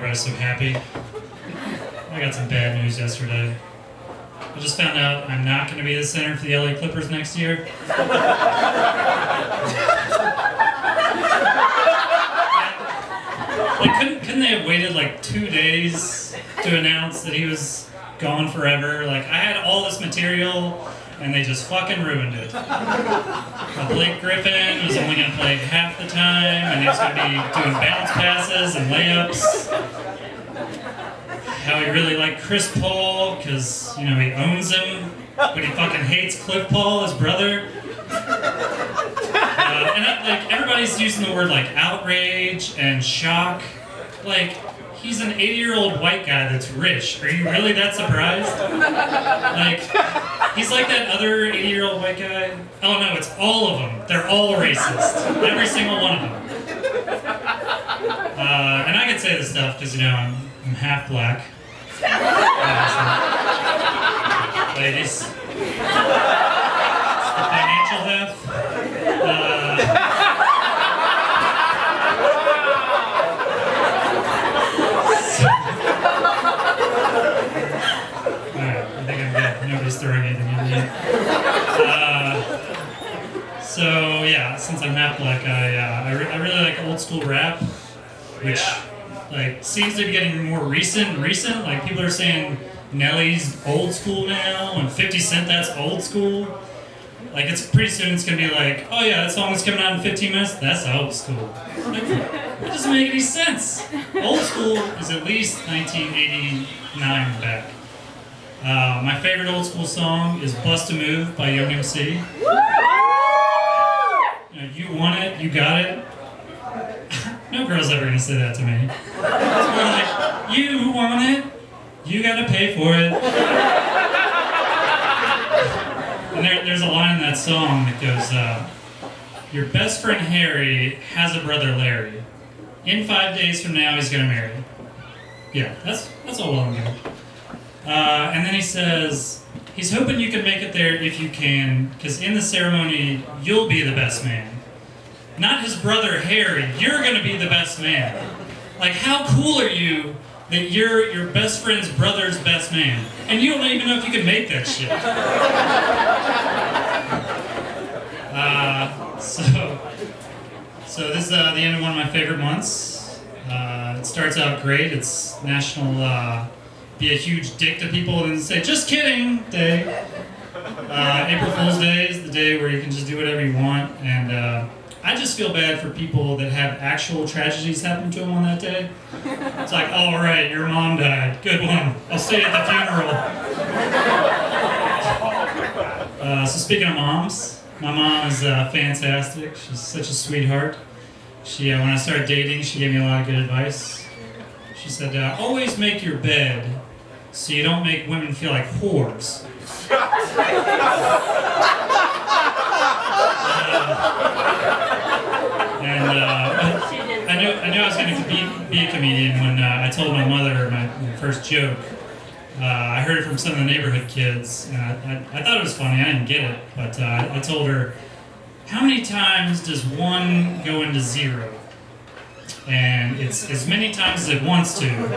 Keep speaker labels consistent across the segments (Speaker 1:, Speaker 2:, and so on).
Speaker 1: everybody's so happy. I got some bad news yesterday. I just found out I'm not going to be the center for the LA Clippers next year. Like, couldn't they have waited like 2 days to announce that he was gone forever? Like, I had all this material, and they just fucking ruined it. Blake Griffin was only going to play half the time, and he was going to be doing bounce passes and layups. How he really liked Chris Paul, because, you know, he owns him, but he fucking hates Cliff Paul, his brother. Like, everybody's using the word, like, outrage and shock. Like, he's an 80-year-old white guy that's rich. Are you really that surprised? Like, he's like that other 80-year-old white guy. Oh no, it's all of them. They're all racist. Every single one of them. And I can say this stuff because, you know, I'm half black. Ladies. It's the financial half. Nobody's throwing anything at me. So yeah, since I'm half black, I really like old school rap, which like seems to be getting more recent. Like people are saying Nelly's old school now, and 50 Cent that's old school. Like it's pretty soon it's gonna be like, oh yeah, that song is coming out in 15 minutes. That's old school. Like, that doesn't make any sense. Old school is at least 1989 back. My favorite old school song is Bust a Move by Young MC. You know, you want it, you got it. No girl's ever gonna say that to me. It's more like, you want it, you gotta pay for it. And there's a line in that song that goes, your best friend Harry has a brother Larry. In 5 days from now, he's gonna marry. Yeah, that's all well and good. And then he says, he's hoping you can make it there if you can, because in the ceremony, you'll be the best man. Not his brother Harry, you're gonna be the best man. Like, how cool are you that you're your best friend's brother's best man? And you don't even know if you can make that shit. So this is the end of one of my favorite months. It starts out great. It's National Be a Huge Dick to People and say, just kidding day. April Fool's Day is the day where you can just do whatever you want. And I just feel bad for people that have actual tragedies happen to them on that day. It's like, oh, right, your mom died. Good one. I'll stay at the funeral. So speaking of moms, my mom is fantastic. She's such a sweetheart. She, when I started dating, she gave me a lot of good advice. She said, always make your bed so you don't make women feel like whores. I knew I was going to be a comedian when I told my mother my first joke. I heard it from some of the neighborhood kids, and I thought it was funny. I didn't get it, but I told her, how many times does 1 go into 0? And it's as many times as it wants to. And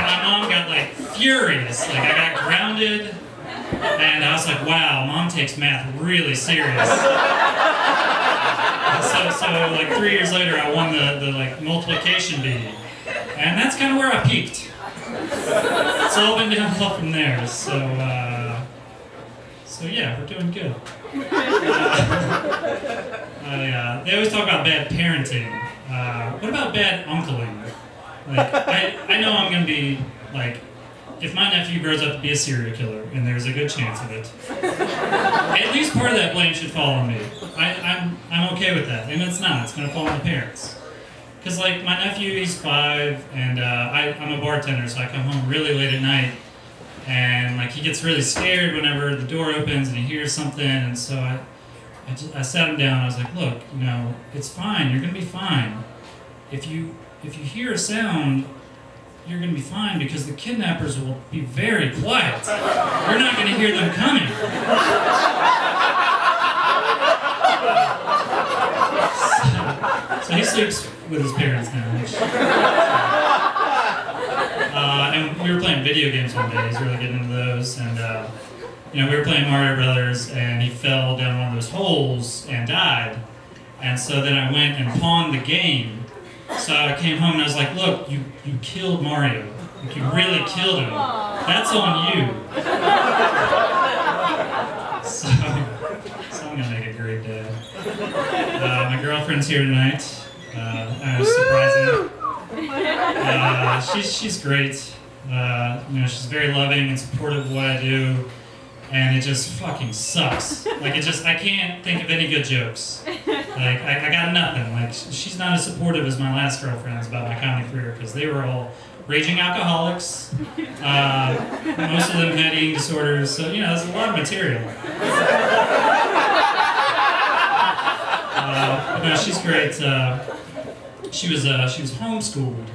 Speaker 1: my mom got like furious. Like I got grounded, and I was like, wow, Mom takes math really serious. So like 3 years later, I won the like multiplication bee, and that's kind of where I peaked. It's all been downhill from there. So yeah, we're doing good. They always talk about bad parenting. What about bad uncling? Like, I know I'm gonna be like, if my nephew grows up to be a serial killer, and there's a good chance of it, at least part of that blame should fall on me. I'm okay with that, and it's not. It's gonna fall on the parents. Cause like my nephew, he's 5, and I'm a bartender, so I come home really late at night. And like he gets really scared whenever the door opens and he hears something, and so I sat him down. I was like, look, you know, it's fine. You're gonna be fine. If you hear a sound, you're gonna be fine because the kidnappers will be very quiet. You're not gonna hear them coming. So he sleeps with his parents now. And we were playing video games one day. He's really getting into those, and you know, we were playing Mario Brothers, and he fell down one of those holes and died. And so then I went and pawned the game. So I came home and I was like, "Look, you killed Mario. Like, you really killed him. That's on you." So I'm gonna make a great day. My girlfriend's here tonight. I was surprising. She's great. You know, she's very loving and supportive of what I do, and it just fucking sucks. Like, I can't think of any good jokes. Like, I got nothing. Like, she's not as supportive as my last girlfriends about my comedy career, because they were all raging alcoholics. Most of them had eating disorders, so, you know, there's a lot of material. But no, she's great. She was homeschooled,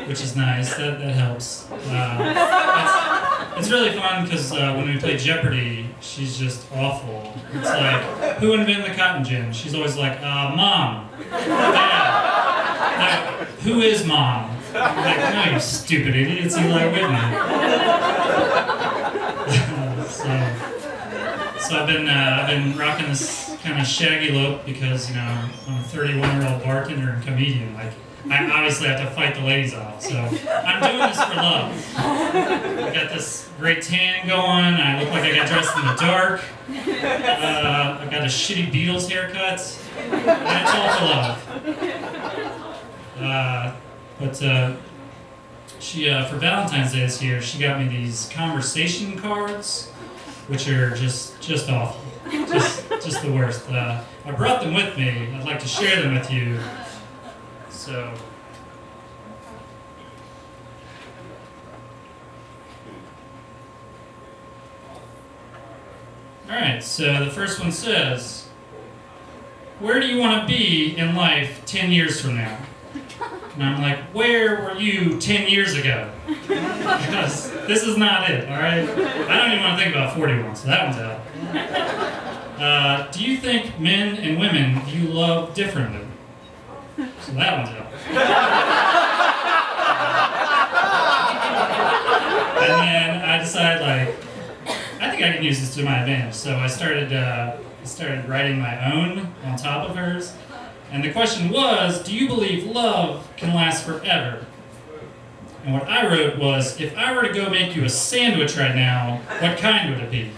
Speaker 1: which is nice. That helps. It's really fun because when we play Jeopardy, she's just awful. It's like, who invented the cotton gin? She's always like, Mom, Dad. Like, who is Mom? I'm like, no, you stupid idiots, Eli Whitney. So I've been rocking this kind of shaggy look because, you know, I'm a 31-year-old bartender and comedian. Like, I obviously have to fight the ladies off, so I'm doing this for love. I got this great tan going, I look like I got dressed in the dark, I got a shitty Beatles haircut, and it's all for love. But she, for Valentine's Day this year, she got me these conversation cards, which are just awful, just the worst. I brought them with me. I'd like to share them with you. So, all right. So the first one says, "Where do you want to be in life 10 years from now?" And I'm like, "Where were you 10 years ago?" Because this is not it, all right? I don't even want to think about 41, so that one's out. Do you think men and women view love differently? So that one's out. And then I decided, like, I think I can use this to my advantage. So I started writing my own on top of hers. And the question was, do you believe love can last forever? And what I wrote was, if I were to go make you a sandwich right now, what kind would it be?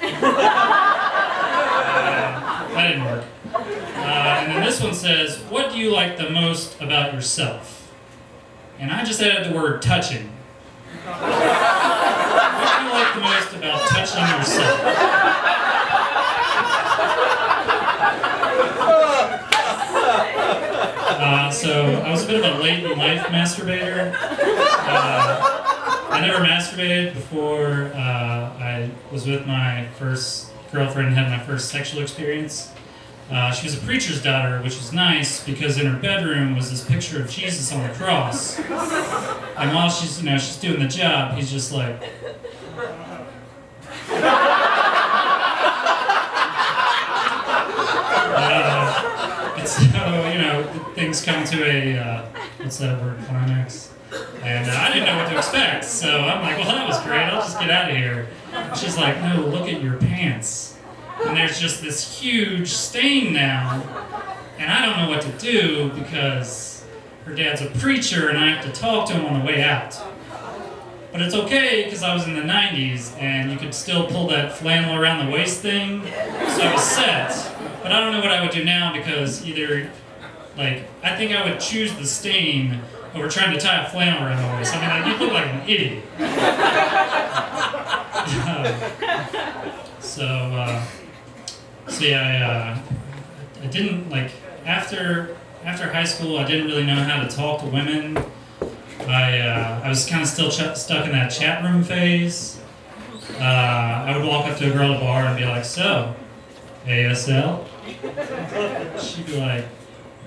Speaker 1: That didn't work. And then this one says, what do you like the most about yourself? And I just added the word touching. What do you like the most about touching yourself? So I was a bit of a late-in-life masturbator. I never masturbated before I was with my first girlfriend and had my first sexual experience. She was a preacher's daughter, which was nice because in her bedroom was this picture of Jesus on the cross. And while she's doing the job, he's just like... And so, things come to a, what's that word, climax? And I didn't know what to expect, so I'm like, well, that was great, I'll just get out of here. And she's like, no, look at your pants. And there's just this huge stain now, and I don't know what to do because her dad's a preacher and I have to talk to him on the way out. But it's okay because I was in the 90s and you could still pull that flannel around the waist thing, so I was set. But I don't know what I would do now because either, like, I think I would choose the stain over trying to tie a flannel around the waist. I mean, you look like an idiot. So yeah, I didn't, like, after high school, I didn't really know how to talk to women. I was kind of still stuck in that chat room phase. I would walk up to a girl at a bar and be like, so, ASL? She'd be like,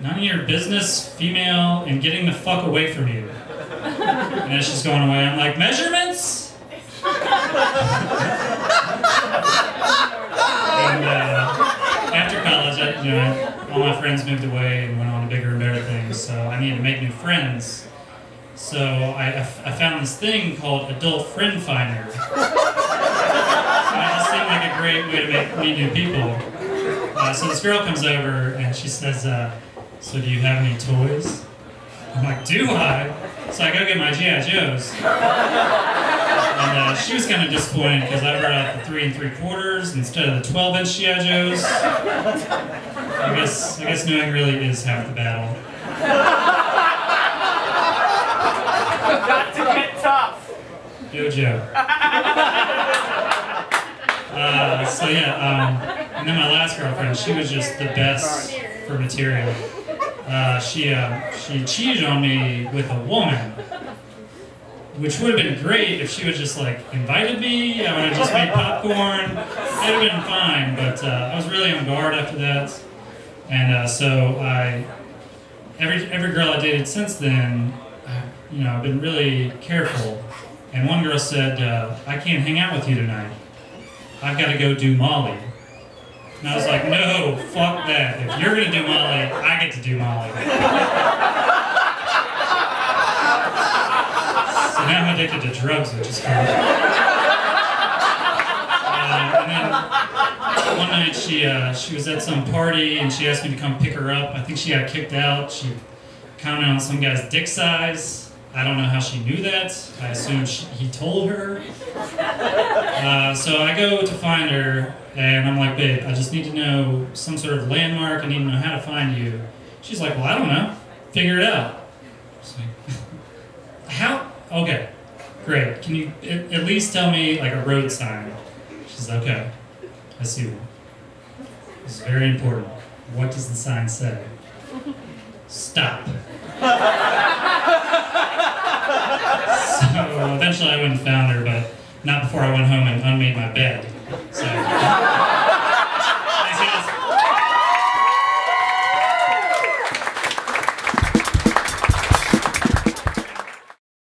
Speaker 1: none of your business, female, and getting the fuck away from you. And as she's going away, I'm like, measurements? And after college, I all my friends moved away and went on to bigger and better things, so I needed to make new friends. So I found this thing called Adult Friend Finder. And it just seemed like a great way to meet new people. So this girl comes over and she says, so do you have any toys? I'm like, do I? So I go get my G.I. Joes. And she was kind of disappointed because I brought out the 3 3/4 instead of the 12-inch G.I. Joes. I guess knowing really is half the battle.
Speaker 2: Got to get tough.
Speaker 1: Yo, Joe. So yeah, and then my last girlfriend, she was just the best for material. She cheated on me with a woman, which would have been great if she would just like invited me. I would have just made popcorn. It would have been fine, but I was really on guard after that, and so every girl I dated since then, I've been really careful. And one girl said, "I can't hang out with you tonight. I've got to go do Molly." And I was like, "No, fuck that. If you're gonna do Molly, I get to do Molly." So now I'm addicted to drugs, which is cool. And then one night she was at some party and she asked me to come pick her up. I think she got kicked out. She commented on some guy's dick size. I don't know how she knew that. I assume he told her. So I go to find her and I'm like, "Babe, I just need to know some sort of landmark. I need to know how to find you." She's like, "Well, I don't know. Figure it out." I was like, "How? Okay, great. Can you at least tell me like a road sign?" She's like, "Okay, I see one. This is very important. What does the sign say?" "Stop." So eventually I went and found her, but not before I went home and unmade my bed.